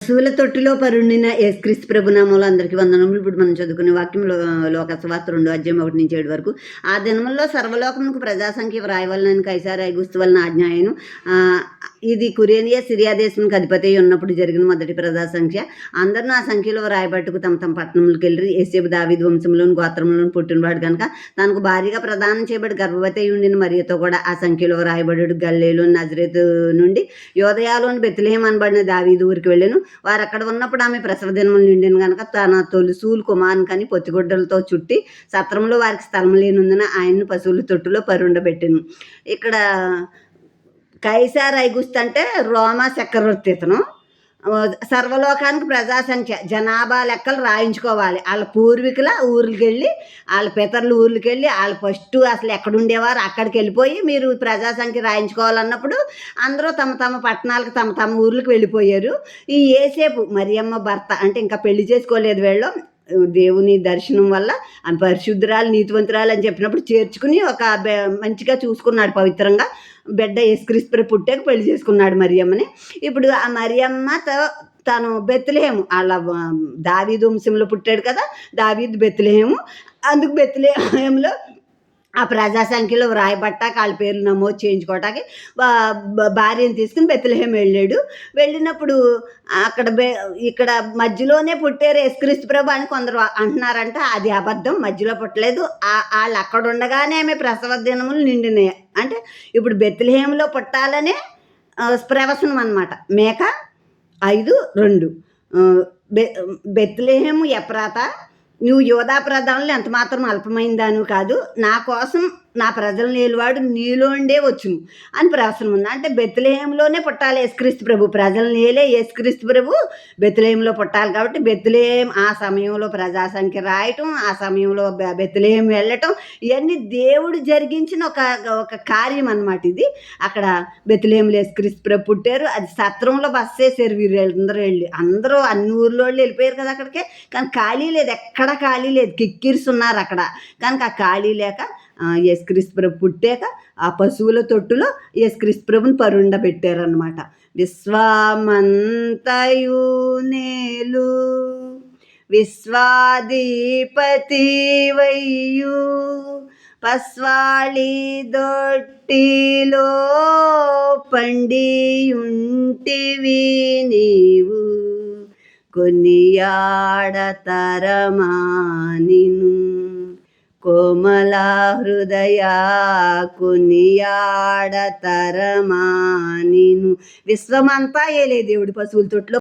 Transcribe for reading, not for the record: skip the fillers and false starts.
పశువుల తొట్టిలో పరుండిన యేసుక్రీస్తు ప్రభునామంలో అందరికీ వందనములు. ఇప్పుడు మనం చదువుకునే వాక్యంలో లోకసువార్త 2 అధ్యాయం 1-7 వరకు. ఆ దినముల్లో సర్వలోకమునకు ప్రజాసంఖ్య వ్రాయవలనని కైసారు ఐగుస్తు వలన ఆజ్ఞాయను. ఇది కురేనియా సిరియా దేశంకి అధిపతి ఉన్నప్పుడు జరిగిన మొదటి ప్రజాసంఖ్య. అందరూ ఆ సంఖ్యలో వ్రాయబట్టుకు తమ తమ పట్టణములకు వెళ్ళి యేసేపు దావీదు వంశంలోని గోత్రంలోని పుట్టినవాడు కనుక తనకు భారీగా ప్రదానం చేయబడి గర్భవతి ఉండిన మరియతో కూడా ఆ సంఖ్యలో వ్రాయబడ్డాడు. గలిలయలోని నజరేతు నుండి యోదయలోని బెత్లెహేము అనబడిన దావీదు ఊరికి వెళ్ళాను. వారు అక్కడ ఉన్నప్పుడు ఆమె ప్రసవ దినములు నిండిన కనుక తన తొలిసూలు కుమారునికని పొత్తిగుడ్డలతో చుట్టి సత్రంలో వారికి స్థలం లేనందున ఆయన్ను పశువుల తొట్టులో పరుండబెట్టాను. ఇక్కడ కైసార్ ఐగుస్తు అంటే రోమా చక్రవర్తి ఇతను. సర్వలోకానికి ప్రజాసంఖ్య జనాభా లెక్కలు రాయించుకోవాలి. వాళ్ళ పూర్వీకుల ఊర్లకి వెళ్ళి వాళ్ళ పితరుల ఊర్లకి వెళ్ళి వాళ్ళు ఫస్ట్ అసలు ఎక్కడుండేవారు అక్కడికి వెళ్ళిపోయి మీరు ప్రజాసంఖ్య రాయించుకోవాలన్నప్పుడు అందరూ తమ తమ పట్టణాలకు తమ తమ ఊర్లకు వెళ్ళిపోయారు. ఈ యేసేపు మరియమ్మ భర్త అంటే ఇంకా పెళ్లి చేసుకోలేదు వీళ్ళు. దేవుని దర్శనం వల్ల ఆమె పరిశుద్ధురాలు నీతివంతురాలు అని చెప్పినప్పుడు చేర్చుకుని ఒక మంచిగా చూసుకున్నాడు పవిత్రంగా. బిడ్డ యేసుక్రీస్తు పుట్టాక పెళ్లి చేసుకున్నాడు మరియమ్మని. ఇప్పుడు ఆ మరియమ్మతో తను బెత్లెహేము వాళ్ళ దావీదు వంశంలో పుట్టాడు కదా, దావీదు బెత్లెహేము. అందుకు బెత్లెహేములో ఆ ప్రజాసంఖ్యలో వ్రాయబట్టాక వాళ్ళ పేర్లు నమోదు చేయించుకోవటానికి భార్యను తీసుకుని బెత్లెహేము వెళ్ళాడు. వెళ్ళినప్పుడు అక్కడ ఇక్కడ మధ్యలోనే పుట్టారు యేసుక్రీస్తు ప్రభు అని కొందరు అంటున్నారంట. అది అబద్ధం, మధ్యలో పుట్టలేదు. వాళ్ళు అక్కడ ఉండగానే ఆమె ప్రసవ దినములు నిండినాయి. అంటే ఇప్పుడు బెత్లెహేములో పుట్టాలనే ప్రవచనం అన్నమాట. మేక 5:2 బెత్లెహేము ఎఫ్రాతా, నువ్వు యోధా ప్రధానులు ఎంత మాత్రం అల్పమైందాను కాదు, నా కోసం నా ప్రజలను ఏలువాడు నీలోండే వచ్చును అని ప్రవచనం ఉంది. అంటే బెత్లెహేములోనే పుట్టాలి యేసుక్రీస్తు ప్రభు. ప్రజలను ఏలే యేసుక్రీస్తు ప్రభు బెత్లెహేములో పుట్టాలి. కాబట్టి బెత్లెహేము ఆ సమయంలో ప్రజాసంఖ్య రాయటం, ఆ సమయంలో బెత్లెహేము వెళ్ళటం, ఇవన్నీ దేవుడు జరిగించిన ఒక కార్యం అన్నమాట ఇది. అక్కడ బెత్లెహేములో యేసుక్రీస్తు ప్రభు పుట్టారు. అది సత్రంలో బస్ చేశారు వీళ్ళందరూ వెళ్ళి. అందరూ అన్ని ఊర్లో వాళ్ళు వెళ్ళిపోయారు కదా అక్కడికే. కానీ ఖాళీ లేదు, ఎక్కడ ఖాళీ లేదు, కిక్కిరిస్తున్నారు అక్కడ. కనుక ఆ ఖాళీ లేక యేసుక్రీస్తు ప్రభు పుట్టాక ఆ పశువుల తొట్టులో యేసుక్రీస్తు ప్రభుని పరుండబెట్టారనమాట. విశ్వమంతయు నేలు విశ్వాధిపతి వయ్యు పస్వాళి దొట్టిలో పండియుంటివి నీవు కొనియాడతరమా నిను కోమల హృదయ కొనియాడతరమా నిను. విశ్వమంతా ఏలే దేవుడి పశువుల తొట్టులో